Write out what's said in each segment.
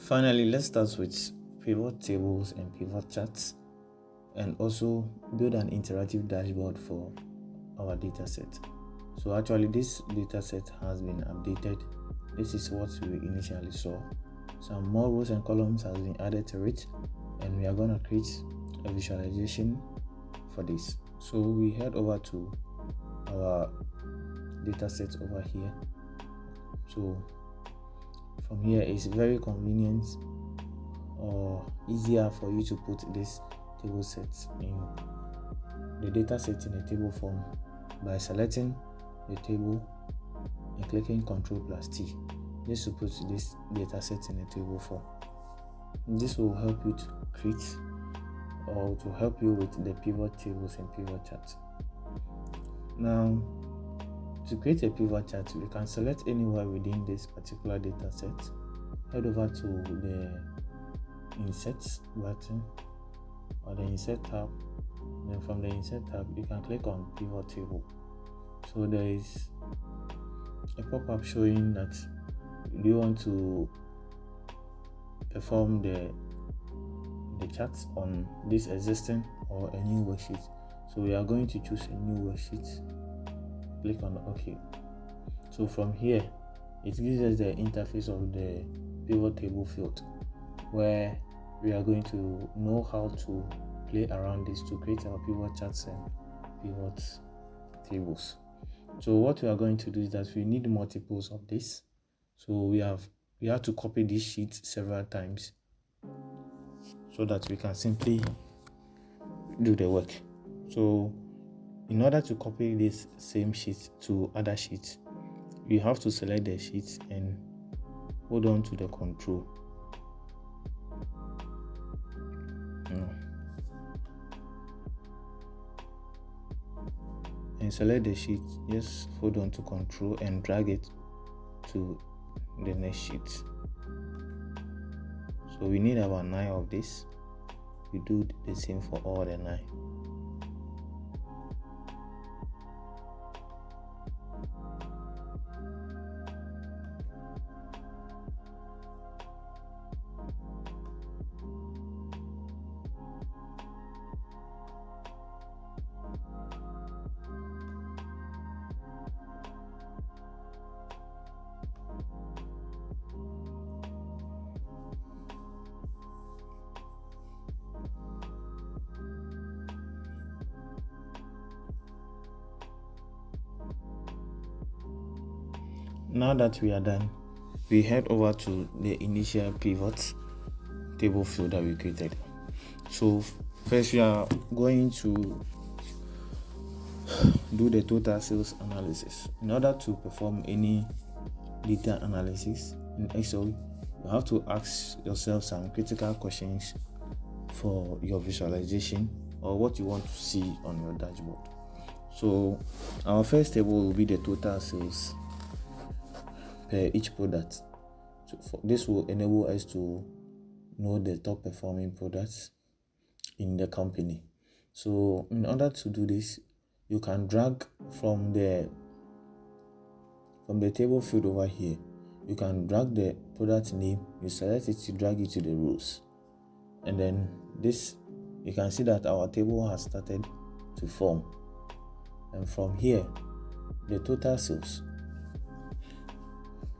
Finally, let's start with pivot tables and pivot charts, and also build an interactive dashboard for our dataset. So actually this dataset has been updated. This is what we initially saw. Some more rows and columns has been added to it, and we are going to create a visualization for this. So we head over to our dataset over here. So from here, it's very convenient or easier for you to put this table set in the data set in a table form by selecting the table and clicking Ctrl+T. This will put this data set in a table form. This will help you to create or to help you with the pivot tables and pivot charts. Now, to create a pivot chart, we can select anywhere within this particular data set. Head over to the Insert button or the Insert tab. Then from the Insert tab, you can click on Pivot Table. So there is a pop-up showing that do you want to perform the charts on this existing or a new worksheet. So we are going to choose a new worksheet. Click on OK. So from here, it gives us the interface of the pivot table field, where we are going to know how to play around this to create our pivot charts and pivot tables. So what we are going to do is that we need multiples of this. So we have to copy this sheet several times so that we can simply do the work. So in order to copy this same sheet to other sheets, you have to select the sheet and hold on to the control. And select the sheet, just hold on to control and drag it to the next sheet. So we need about 9 of this. We do the same for all the 9. Now that we are done, we head over to the initial pivot table field that we created. So first we are going to do the total sales analysis. In order to perform any data analysis in Excel, you have to ask yourself some critical questions for your visualization or what you want to see on your dashboard. So our first table will be the total sales per each product. So this will enable us to know the top performing products in the company. So in order to do this, you can drag from the table field over here. You can drag the product name, you select it to drag it to the rows, and then this, you can see that our table has started to form. And from here, the total sales,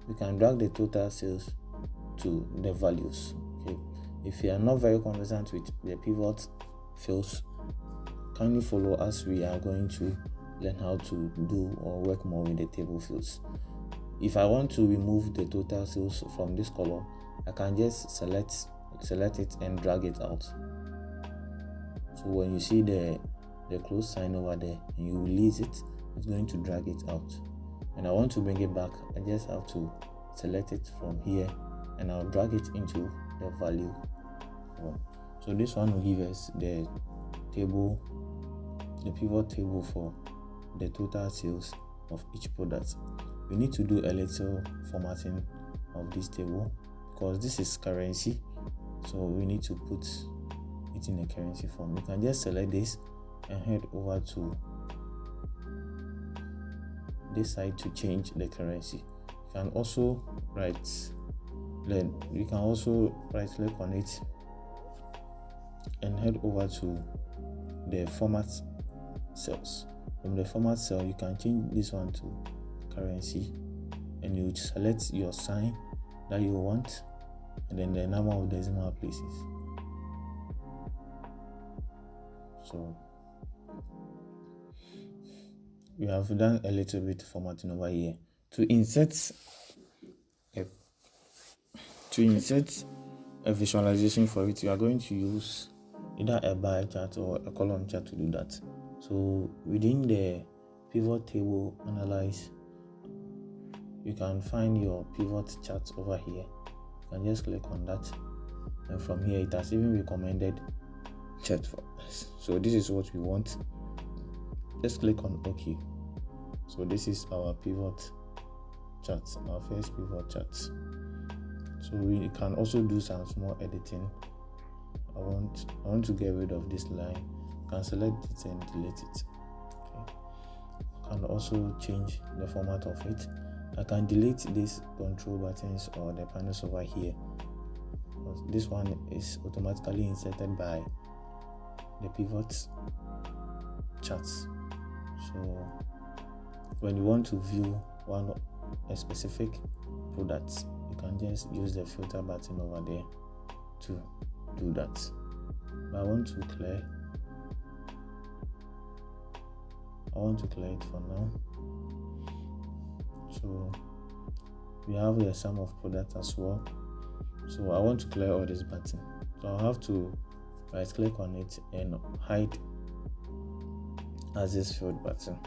you can drag the total sales to the values. Okay, if you are not very conversant with the pivot fields, kindly follow as we are going to learn how to do or work more with the table fields. If I want to remove the total sales from this column, I can just select it and drag it out. So when you see the close sign over there and you release it, it's going to drag it out. And I want to bring it back, I just have to select it from here and I'll drag it into the value. So this one will give us the pivot table for the total sales of each product. We need to do a little formatting of this table because this is currency, so we need to put it in a currency form. You can just select this and head over to this side to change the currency. You can also write Then you can also right click on it and head over to the format cells. From the format cell, you can change this one to currency, and you select your sign that you want, and then the number of decimal places. So we have done a little bit formatting over here. To insert a visualization for it, you are going to use either a bar chart or a column chart to do that. So within the pivot table analyze, you can find your pivot chart over here. You can just click on that, and from here it has even recommended chart for us. So this is what we want. Just click on OK. So this is our pivot chart, our first pivot chart. So we can also do some small editing. I want to get rid of this line. You can select it and delete it. Okay. I can also change the format of it. I can delete these control buttons or the panels over here. This one is automatically inserted by the pivot charts. So when you want to view a specific product, you can just use the filter button over there to do that. But I want to clear it for now. So we have the sum of products as well. So I want to clear all this button. So I'll have to right click on it and hide as this field button.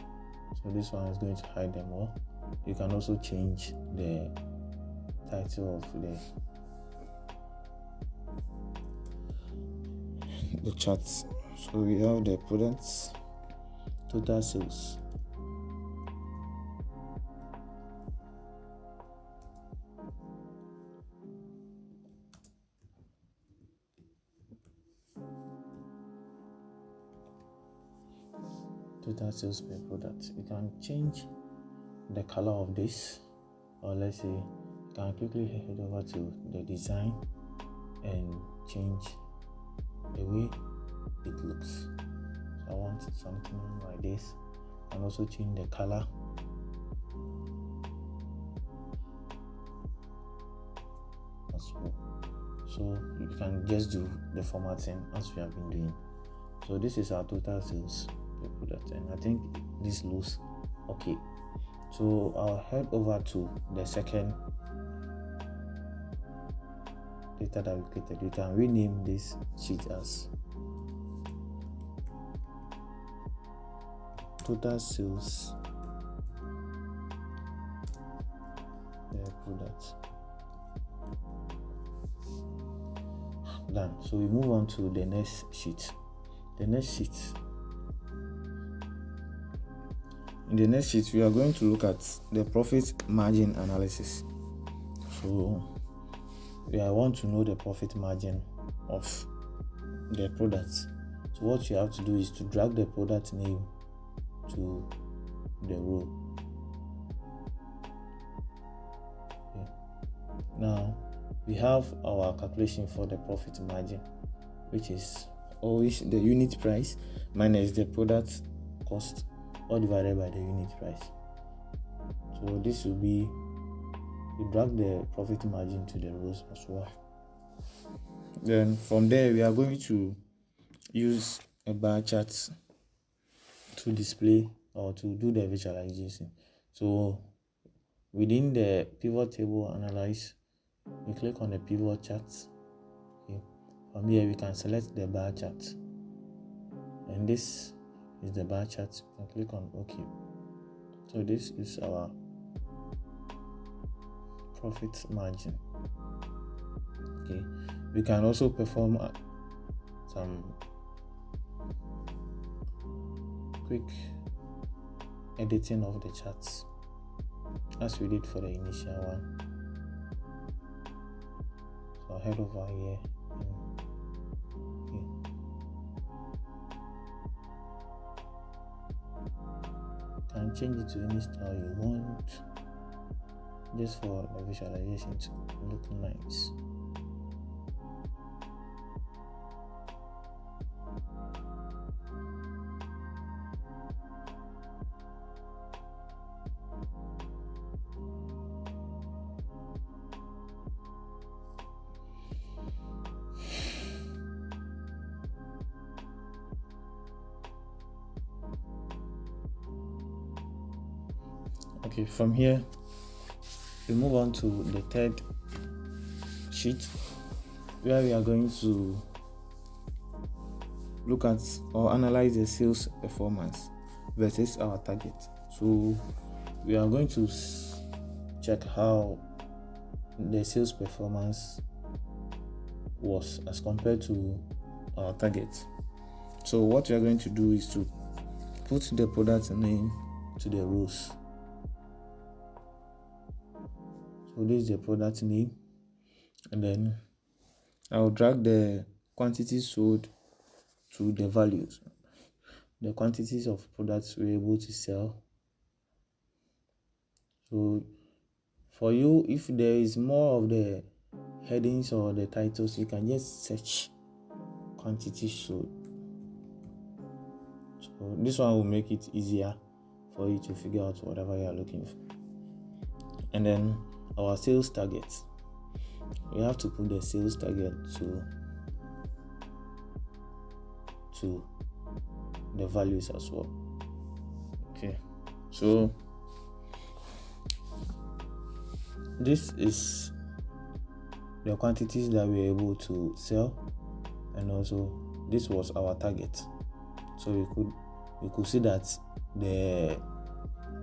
So this one is going to hide them all. You can also change the title of the charts. So we have the products, total sales, total sales per product. You can change the color of this, or let's say you can quickly head over to the design and change the way it looks. So I want something like this, and also change the color. As well. So you can just do the formatting as we have been doing. So this is our total sales per product, and I think this looks okay. So I'll head over to the second data that we created. We can rename this sheet as total sales per product. Done. So we move on to the next sheet. In the next sheet, we are going to look at the profit margin analysis. So I want to know the profit margin of the products. So what you have to do is to drag the product name to the row. Okay. Now we have our calculation for the profit margin, which is always the unit price minus the product cost, or divided by the unit price. So this will be, we drag the profit margin to the rows as well. Then from there we are going to use a bar chart to display or to do the visualization. So within the pivot table analyze, we click on the pivot chart. Okay. From here we can select the bar chart, and this is the bar chart. You can click on OK. So this is our profit margin. Okay, we can also perform some quick editing of the charts as we did for the initial one. So I'll head over here. Okay. Can change it to any style you want. just for the visualization to look nice. Okay, from here we move on to the third sheet, where we are going to look at or analyze the sales performance versus our target. So we are going to check how the sales performance was as compared to our target. So what we are going to do is to put the product name to the rows. So this is the product name, and then I'll drag the quantities sold to the values, the quantities of products we're able to sell. So for you, if there is more of the headings or the titles, you can just search quantities sold. So this one will make it easier for you to figure out whatever you are looking for. And then our sales target, we have to put the sales target to the values as well. Okay, so this is the quantities that we were able to sell, and also this was our target. So we could see that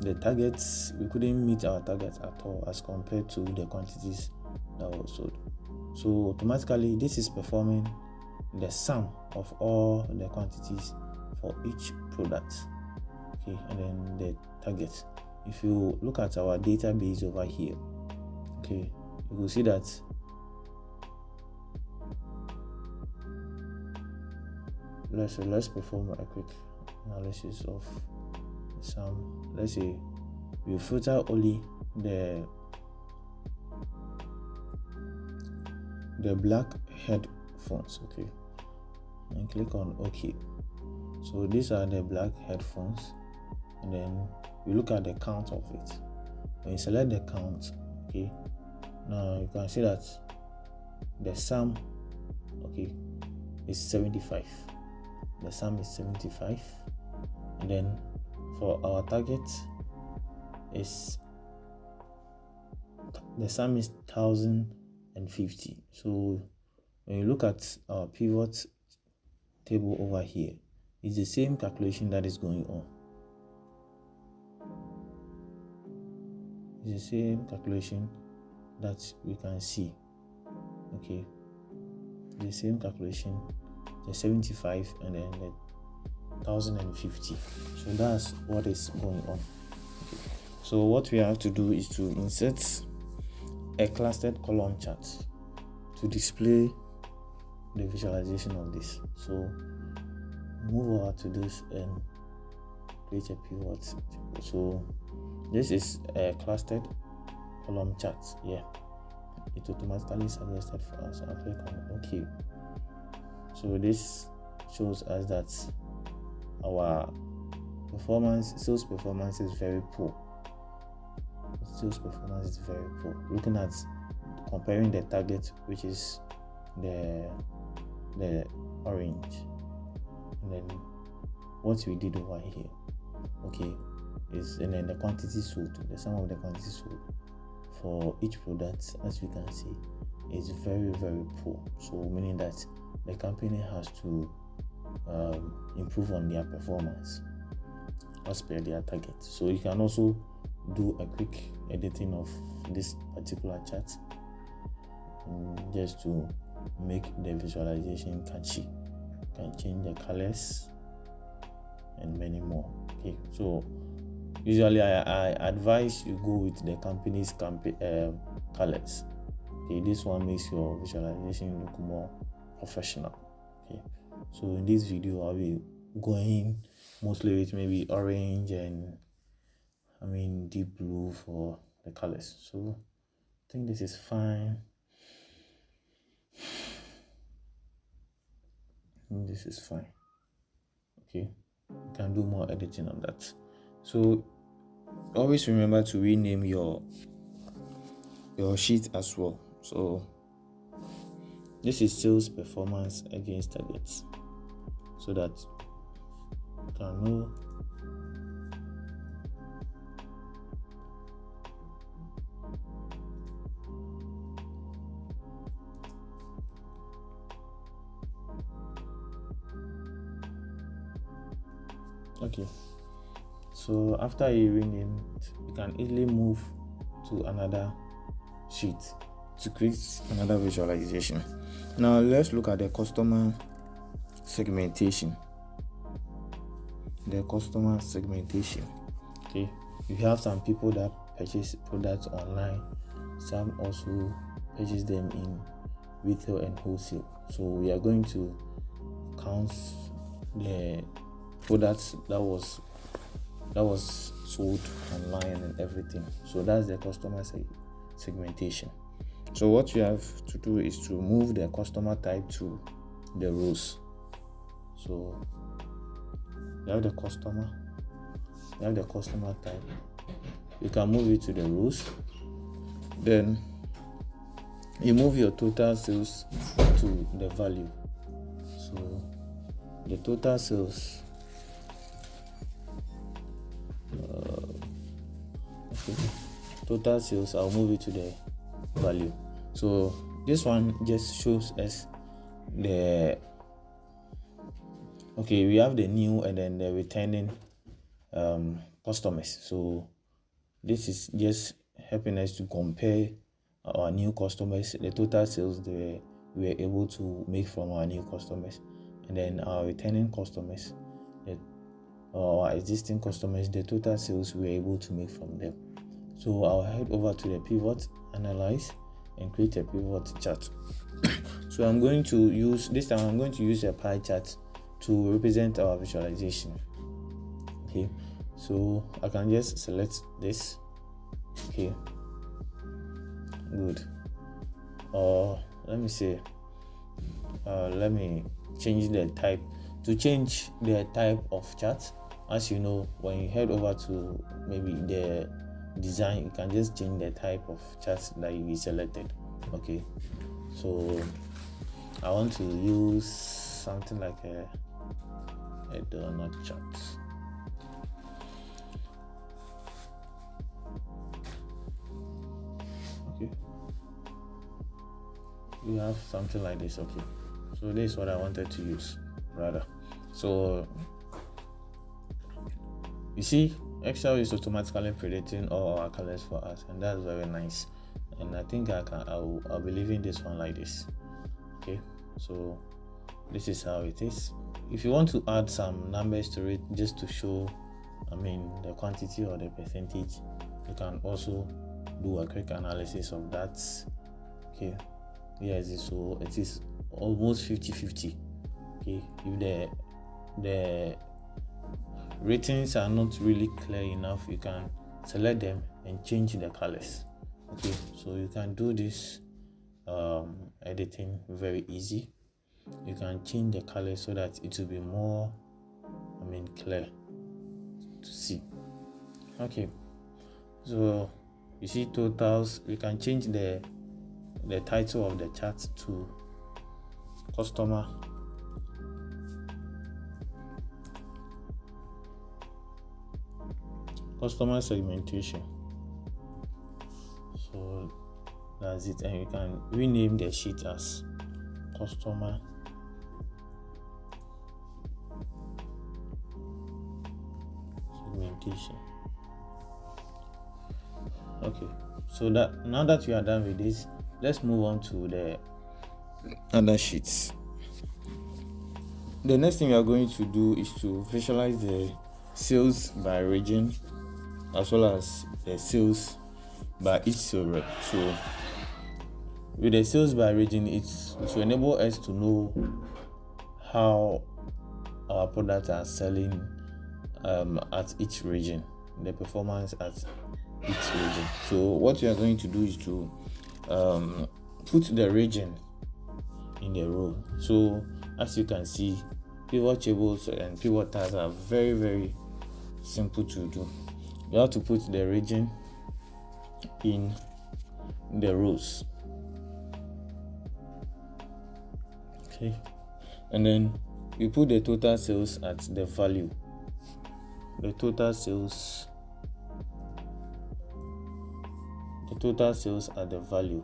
the targets, we couldn't meet our targets at all as compared to the quantities that were sold. So automatically this is performing the sum of all the quantities for each product. Okay, and then the target. If you look at our database over here, okay, you will see that let's perform a quick analysis of some. Let's say we filter only the black headphones, okay, and click on OK. So these are the black headphones, and then we look at the count of it. When you select the count, okay, now you can see that the sum, okay, is 75. The sum is 75, and then for our target is the sum is 1050. So when you look at our pivot table over here, it's the same calculation that is going on. It's the same calculation that we can see. Okay, the same calculation, the 75 and then the 1050. So that's what is going on. Okay. So what we have to do is to insert a clustered column chart to display the visualization of this. So move over to this and create a pivot table. So this is a clustered column chart. Yeah, it automatically suggested for us. I'll click on OK. So this shows us that our sales performance is very poor. Sales performance is very poor. Looking at comparing the target, which is the orange, and then what we did over here, okay, is, and then the quantity sold, the sum of the quantity sold for each product, as we can see, is very, very poor. So meaning that the company has to improve on their performance as per their target. So you can also do a quick editing of this particular chart just to make the visualization catchy. You can change the colors and many more. Okay, so usually I advise you go with the company's colors. Okay, this one makes your visualization look more professional. Okay, so in this video I'll be going mostly with maybe orange and deep blue for the colors. So I think this is fine. This is fine. Okay, you can do more editing on that. So always remember to rename your sheet as well. So this is sales performance against targets, so that you can know okay. So after you rename it, you can easily move to another sheet to create another visualization. Now let's look at the customer segmentation. Okay, you have some people that purchase products online, some also purchase them in retail and wholesale. So we are going to count the products that was sold online and everything. So that's the customer segmentation. So what you have to do is to move the customer type to the rows. So you have the customer type, you can move it to the rows, then you move your total sales to the value. So the total sales, I'll move it to the value. So this one just shows us we have the new and then the returning customers. So this is just helping us to compare our new customers, the total sales we were able to make from our new customers, and then our returning customers, our existing customers, the total sales we were able to make from them. So I'll head over to the pivot, analyze, and create a pivot chart. So I'm going to use a pie chart to represent our visualization. Okay, so I can just select this. Okay, good. Let me see. Let me change the type. To change the type of chart, as you know, when you head over to maybe the design, you can just change the type of chart that you selected. Okay, so I want to use something like a donut chart. Okay, we have something like this. Okay, so this is what I wanted to use rather. So you see, Excel is automatically predicting all our colors for us, and that's very nice. And I think I'll be leaving this one like this. Okay, so this is how it is. If you want to add some numbers to it just to show, the quantity or the percentage, you can also do a quick analysis of that. Okay, yes, so it is almost 50-50. Okay, if the ratings are not really clear enough, you can select them and change the colors. Okay, so you can do this editing very easy. You can change the color so that it will be more clear to see. Okay, so you see totals. We can change the title of the chart to customer segmentation. So that's it, and you can rename the sheet as customer segmentation. Okay, so that now that you are done with this, let's move on to the other sheets. The next thing we are going to do is to visualize the sales by region as well as the sales by each sales rep. So with the sales by region, it will enable us to know how our products are selling at each region, the performance at each region. So what you are going to do is to put the region in the row. So as you can see, pivot tables and pivot tags are very, very simple to do. You have to put the region in the rows. Okay, and then you put the total sales at the value. The total sales at the value.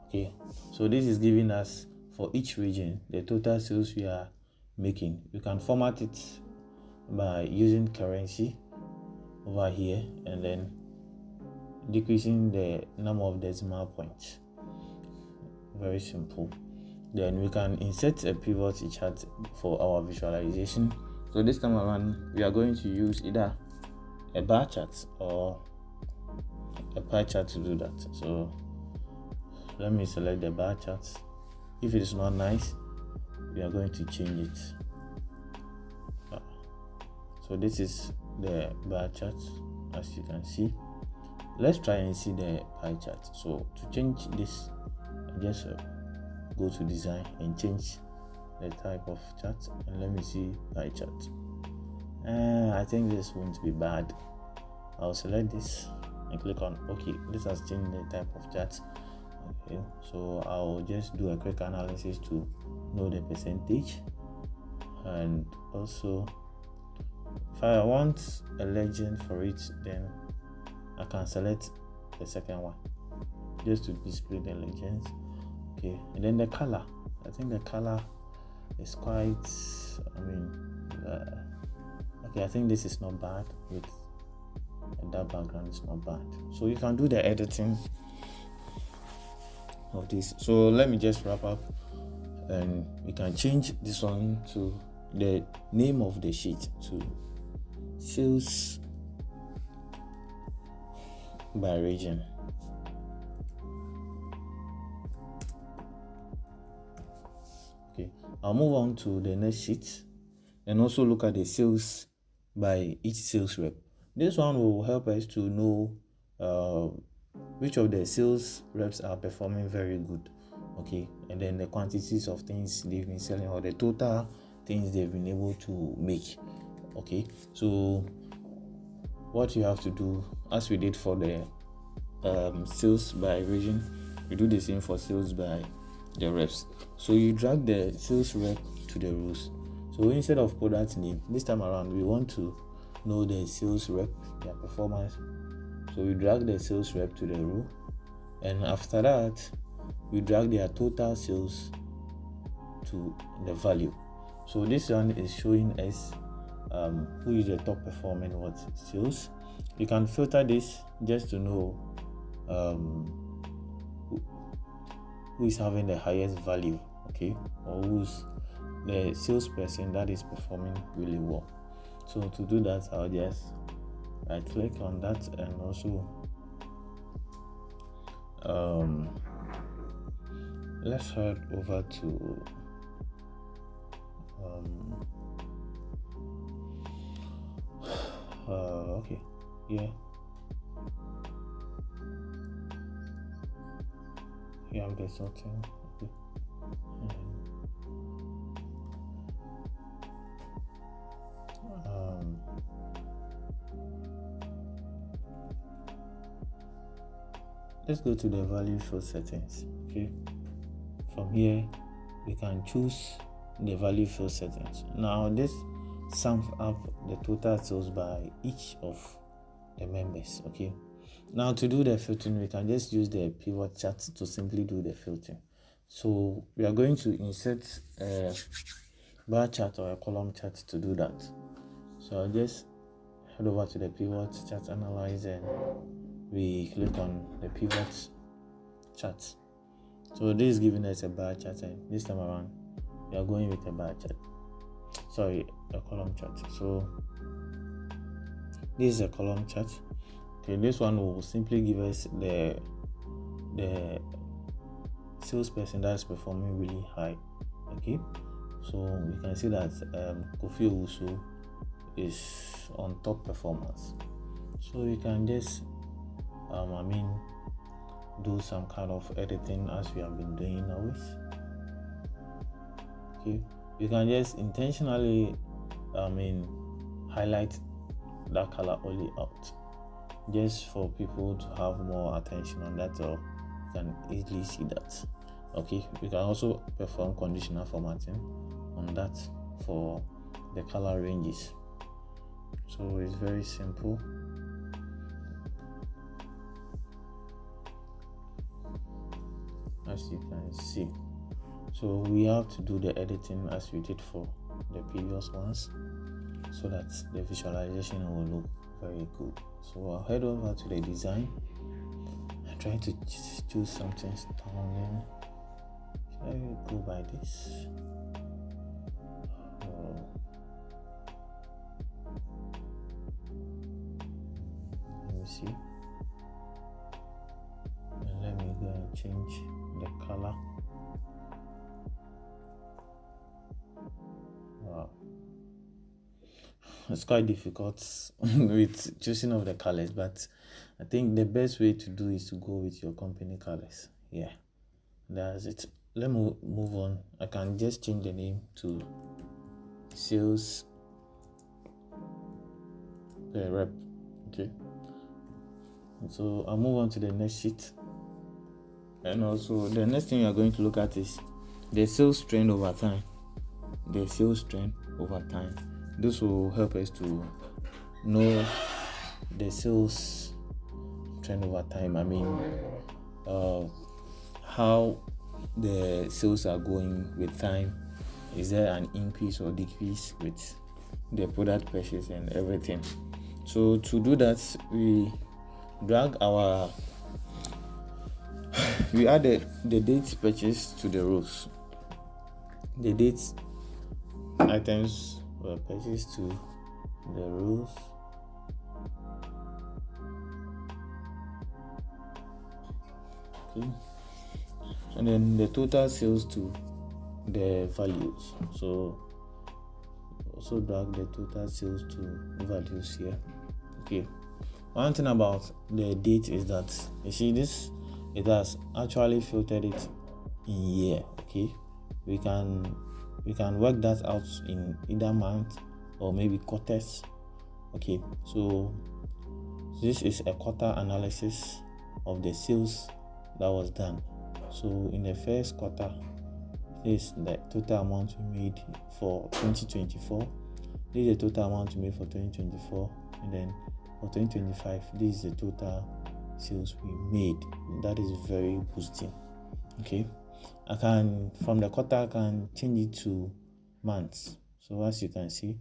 Okay, so this is giving us for each region the total sales we are making. You can format it by using currency over here and then decreasing the number of decimal points. Very simple. Then we can insert a pivot chart for our visualization. So this time around we are going to use either a bar chart or a pie chart to do that. So let me select the bar chart. If it is not nice, we are going to change it. So this is the bar chart, as you can see. Let's try and see the pie chart. So to change this, just go to design and change the type of chart, and let me see pie chart. I think this won't be bad. I'll select this and click on OK. This has changed the type of chart. Okay, so I'll just do a quick analysis to know the percentage, and also if I want a legend for it, then I can select the second one just to display the legends. Okay, and then the color. I think the color is quite, okay, I think this is not bad. With that background is not bad. So you can do the editing of this. So let me just wrap up, and we can change this one to the name of the sheet to sales by region. Okay, I'll move on to the next sheet and also look at the sales by each sales rep. This one will help us to know which of the sales reps are performing very good. Okay, and then the quantities of things they've been selling or the total things they've been able to make. Okay, so what you have to do, as we did for the sales by region, you do the same for sales by the reps. So you drag the sales rep to the rows. So instead of product name, this time around we want to know the sales rep, their performance. So we drag the sales rep to the row, and after that we drag their total sales to the value. So this one is showing us who is the top performing sales. You can filter this just to know who is having the highest value, okay, or who's the salesperson that is performing really well. So to do that, I'll just right click on that, and also let's head over to okay, yeah, here have the sorting. Okay. Let's go to the value field settings. Okay, from here we can choose the value field settings. Now this sums up the total sales by each of the members. Okay, now to do the filtering, we can just use the pivot chart to simply do the filtering. So we are going to insert a bar chart or a column chart to do that. So I'll just head over to the pivot chart analyzer, and we click on the pivot chart. So this is giving us a bar chart, and this time around we are going with a bar chart. Sorry, a column chart. So this is a column chart. Okay, this one will simply give us the salesperson that is performing really high. Okay, so we can see that Kofi Owusu is on top performance. So you can just do some kind of editing as we have been doing always. Okay, you can just intentionally highlight that color only out, just for people to have more attention on that, or you can easily see that. Okay, you can also perform conditional formatting on that for the color ranges. So it's very simple. As you can see, so we have to do the editing as we did for the previous ones, so that the visualization will look very good. So I'll head over to the design. I'm trying to choose something stunning. Should I go by this? Let me see. And let me go and change the color. Wow, it's quite difficult with choosing of the colors, but I think the best way to do is to go with your company colors. Yeah, that's it. Let me move on. I can just change the name to sales rep. Okay, so I'll move on to the next sheet. And also the next thing you're going to look at is the sales trend over time. The sales trend over time. This will help us to know the sales trend over time. How the sales are going with time. Is there an increase or decrease with the product purchase and everything? So to do that, we drag we add the dates purchased to the rows. The dates items were purchased to the rows. Okay. And then the total sales to the values. So also drag the total sales to values here. Okay. One thing about the date is that you see this, it has actually filtered it in year. Okay, we can work that out in either month or maybe quarters. Okay, so this is a quarter analysis of the sales that was done. So in the first quarter, this is the total amount we made for 2024. This is the total amount we made for 2024, and then for 2025, this is the total sales we made. That is very boosting. Okay, from the quarter I can change it to months. So as you can see,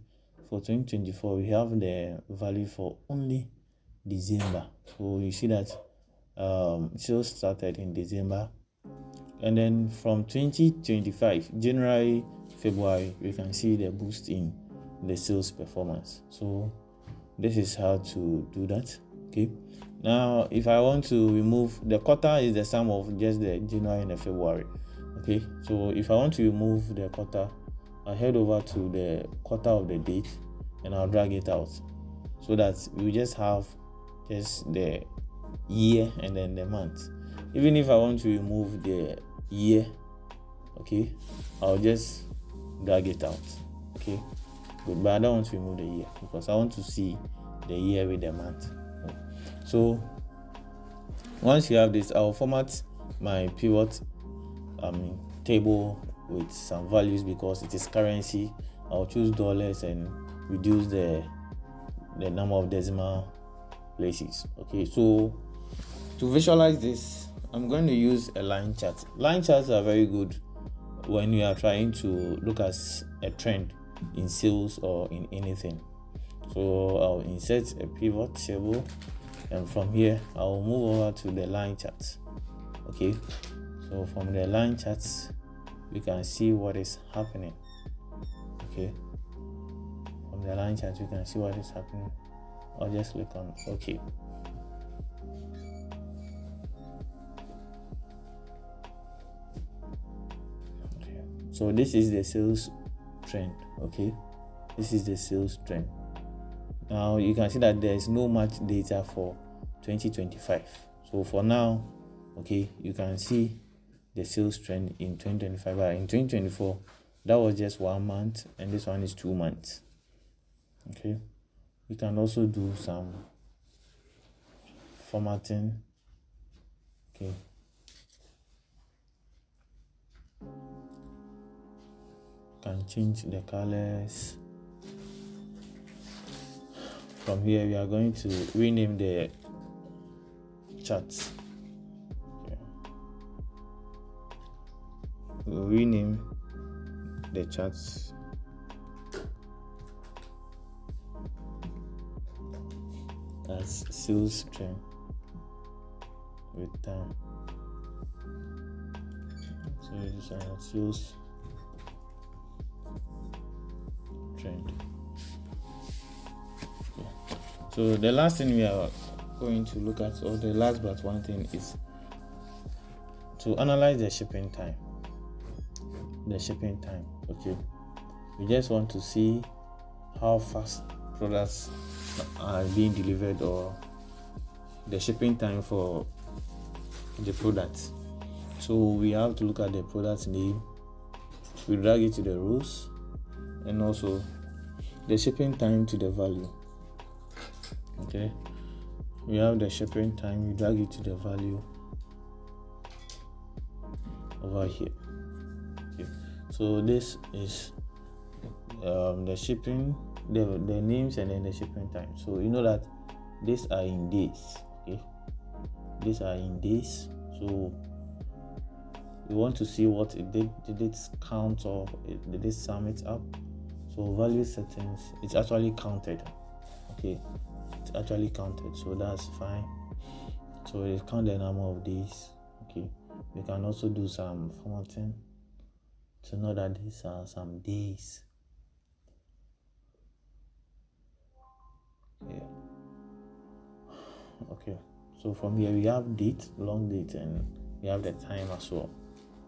for 2024 we have the value for only December. So you see that sales started in December, and then from 2025 January, February, we can see the boost in the sales performance. So this is how to do that. Okay, now if I want to remove the quarter, is the sum of just the January and the February. Okay, so if I want to remove the quarter, I head over to the quarter of the date and I'll drag it out, so that we just have just the year and then the month. Even if I want to remove the year, okay, I'll just drag it out. Okay, but I don't want to remove the year because I want to see the year with the month. So once you have this, I'll format my pivot table with some values because it is currency. I'll choose dollars and reduce the number of decimal places. Okay, so to visualize this, I'm going to use a line chart. Line charts are very good when you are trying to look at a trend in sales or in anything. So I'll insert a pivot table, and from here I'll move over to the line chart. Okay, so from the line charts we can see what is happening. Okay, from the line chart you can see what is happening. I'll just click on OK. So this is the sales trend. Okay, this is the sales trend. Now you can see that there is no much data for 2025. So for now, okay, you can see the sales trend in 2025, but in 2024 that was just 1 month, and this one is 2 months. Okay, we can also do some formatting. Okay, can change the colors. From here we are going to rename the charts. Okay. We'll rename the charts as sales trend with time. So it's a sales trend. Okay. So the last thing we are going to look at, or the last but one thing, is to analyze the shipping time. The shipping time. Okay, we just want to see how fast products are being delivered, or the shipping time for the product. So we have to look at the product name, we drag it to the rows, and also the shipping time to the value. Okay, we have the shipping time, we drag it to the value over here. Okay, so this is the shipping, the names, and then the shipping time. So you know that these are in days. Okay, these are in days. So we want to see what it did it count, or did it sum it up. So value settings, it's actually counted. Okay, it's actually counted, so that's fine. So it count the number of days. Okay, we can also do some formatting to know that these are some days. Yeah. Okay, so from here we have date, long date, and we have the time as well.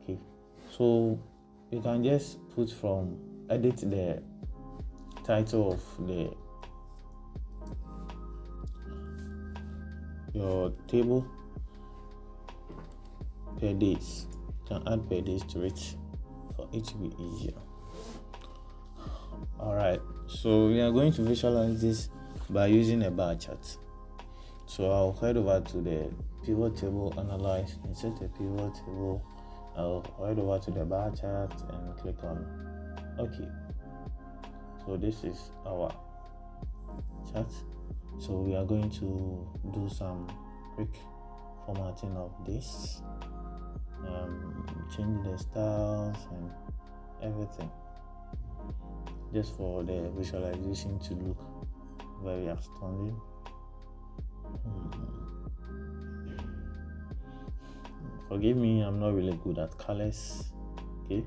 Okay, so you can just put from edit the title of your table per days. You can add per days to it for it to be easier. Alright, so we are going to visualize this by using a bar chart. So I'll head over to the pivot table, analyze, insert a pivot table. I'll head over to the bar chart and click on OK. So this is our chart. So we are going to do some quick formatting of this, change the styles and everything, just for the visualization to look very outstanding. Forgive me, I'm not really good at colors. Okay,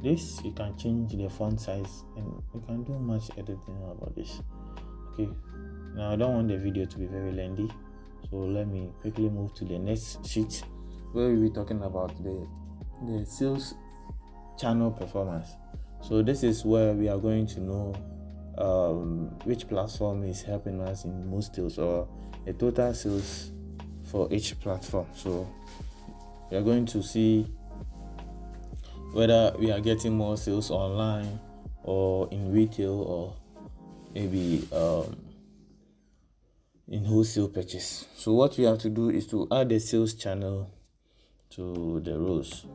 this you can change the font size, and you can do much editing about this. Okay, now I don't want the video to be very lengthy, so let me quickly move to the next sheet where we'll be talking about the sales channel performance. So this is where we are going to know which platform is helping us in most sales, or the total sales for each platform. So we are going to see whether we are getting more sales online, or in retail, or maybe in wholesale purchase. So what we have to do is to add the sales channel to the rows.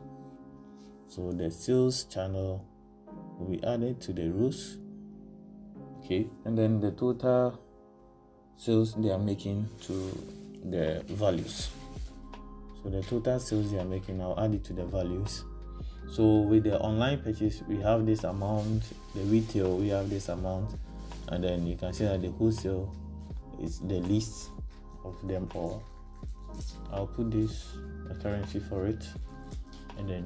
So the sales channel will be added to the rows. Okay, and then the total sales they are making to the values. So the total sales they are making, I'll add it to the values. So with the online purchase, we have this amount, the retail we have this amount, and then you can see that the wholesale is the least of them all. I'll put this a currency for it, and then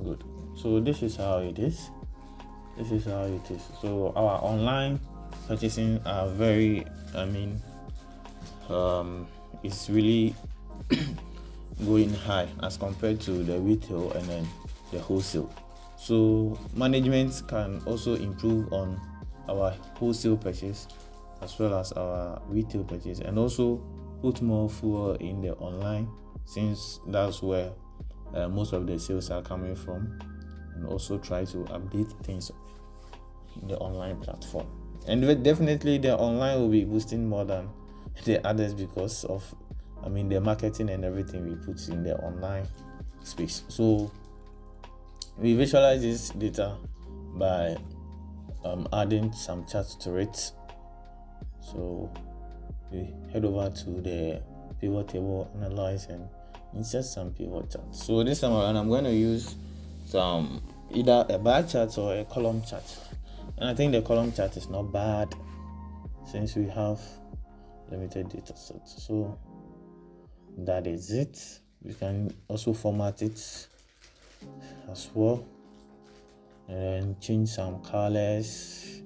good. So this is how it is. This is how it is. So our online purchasing are very, it's really going high as compared to the retail and then the wholesale. So management can also improve on our wholesale purchase as well as our retail purchase, and also put more fuel in the online, since that's where most of the sales are coming from, and also try to update things in the online platform. And definitely the online will be boosting more than the others because of the marketing and everything we put in the online space. So we visualize this data by adding some charts to it. So we head over to the pivot table, analyze, and insert some pivot charts. So this time around I'm going to use some either a bar chart or a column chart, and I think the column chart is not bad since we have limited data set. So that is it. We can also format it as well and change some colors.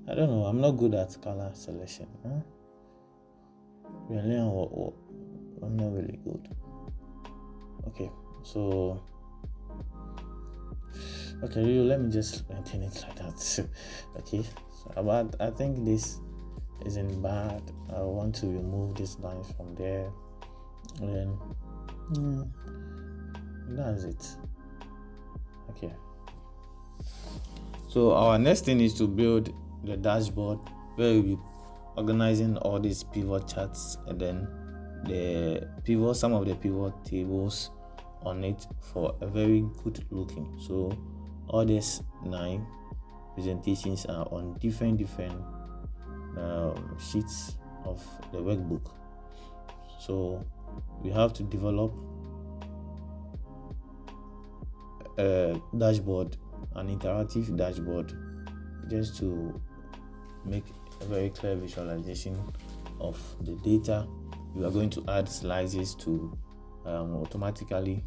I don't know, I'm not good at color selection. Really, I'm not really good. Okay, so let me just maintain it like that. Okay, so I think this isn't bad. I want to remove this line from there, and then that's it. Okay, so our next thing is to build the dashboard where we'll be organizing all these pivot charts, and then some of the pivot tables on it for a very good looking. So all these 9 presentations are on different sheets of the workbook. So we have to develop a dashboard, an interactive dashboard, just to make a very clear visualization of the data. We are going to add slices to automatically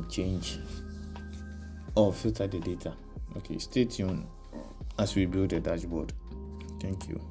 change or filter the data. Okay, stay tuned as we build a dashboard. Thank you.